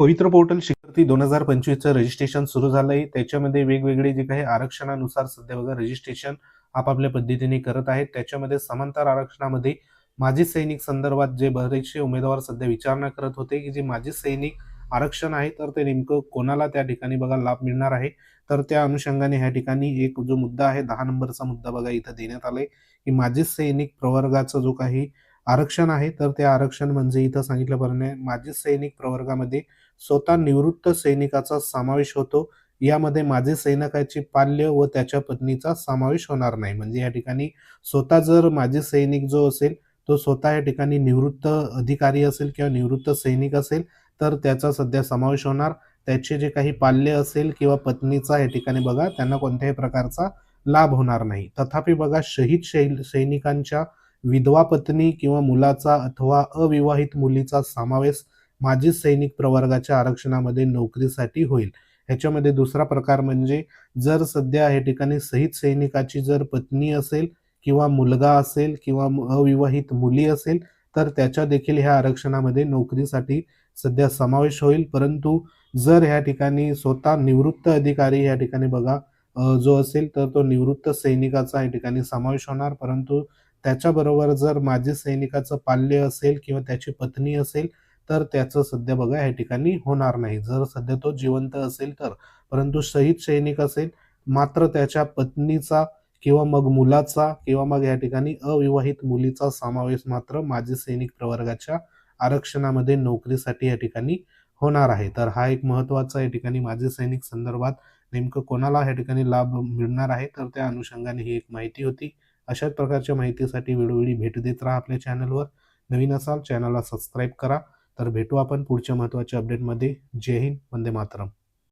पवित्र पोर्टल शिक्षार्थी 2025चं रजिस्ट्रेशन सुरू झालंय. त्याच्यामध्ये वेगवेगळे जे काही आरक्षणानुसार सध्या बघा रजिस्ट्रेशन आपापल्या पद्धतीने करत आहेत. त्याच्यामध्ये समांतर आरक्षणामध्ये माजी सैनिक संदर्भात जे बरेचसे उमेदवार सध्या विचारणा करत होते की जे माजी सैनिक आरक्षण आहे तर ते नेमकं कोणाला त्या ठिकाणी बघा लाभ मिळणार आहे. तर त्या अनुषंगाने ह्या ठिकाणी एक जो मुद्दा आहे 10 नंबरचा मुद्दा बघा इथं देण्यात आलाय की माजी सैनिक प्रवर्गाचा जो काही आरक्षण आहे तर ते आरक्षण म्हणजे इथं सांगितल्याप्रमाणे माजी सैनिक प्रवर्गामध्ये स्वतः निवृत्त सैनिकाचा समावेश होतो. यामध्ये माजी सैनिकाची पाल्य व त्याच्या पत्नीचा समावेश होणार नाही. म्हणजे या ठिकाणी स्वतः जर माजी सैनिक जो असेल तो स्वतः या ठिकाणी निवृत्त अधिकारी असेल किंवा निवृत्त सैनिक असेल तर त्याचा सध्या समावेश होणार. त्याचे जे काही पाल्य असेल किंवा पत्नीचा या ठिकाणी बघा त्यांना कोणत्याही प्रकारचा लाभ होणार नाही. तथापि बघा शहीद सैनिकांच्या विधवा पत्नी किंवा मुलाचा अथवा अविवाहित मुलीचा समावेश माजी सैनिक प्रवर्गाच्या आरक्षणामध्ये नोकरीसाठी होईल. ह्याच्यामध्ये दुसरा प्रकार म्हणजे जर सध्या या ठिकाणी शहीद सैनिकाची जर पत्नी असेल किंवा मुलगा असेल किंवा अविवाहित मुली असेल तर त्याच्या देखील ह्या आरक्षणामध्ये नोकरीसाठी सध्या समावेश होईल. परंतु जर ह्या ठिकाणी स्वतः निवृत्त अधिकारी या ठिकाणी बघा जो असेल तर तो निवृत्त सैनिकाचा या ठिकाणी समावेश होणार. परंतु त्याच्याबरोबर जर माजी सैनिकाचं पाल्य असेल किंवा त्याची पत्नी असेल तर त्याचं सध्या बघा या ठिकाणी होणार नाही. जर सध्या तो जिवंत असेल तर. परंतु शहीद सैनिक असेल मात्र त्याच्या पत्नीचा किंवा मग मुलाचा किंवा मग या ठिकाणी अविवाहित मुलीचा समावेश मात्र माजी सैनिक प्रवर्गाच्या आरक्षणामध्ये नोकरीसाठी या ठिकाणी होणार आहे. तर हा एक महत्त्वाचा या ठिकाणी माजी सैनिक संदर्भात नेमकं कोणाला या ठिकाणी लाभ मिळणार आहे तर त्या अनुषंगाने ही एक माहिती होती. अशाच प्रकारच्या माहितीसाठी वेळोवेळी भेट देत राहा आपल्या चॅनलवर. नवीन असाल चॅनलला सबस्क्राईब करा. तर भेटू आपण पुढच्या महत्त्वाच्या अपडेटमध्ये. जय हिंद, वंदे मातरम.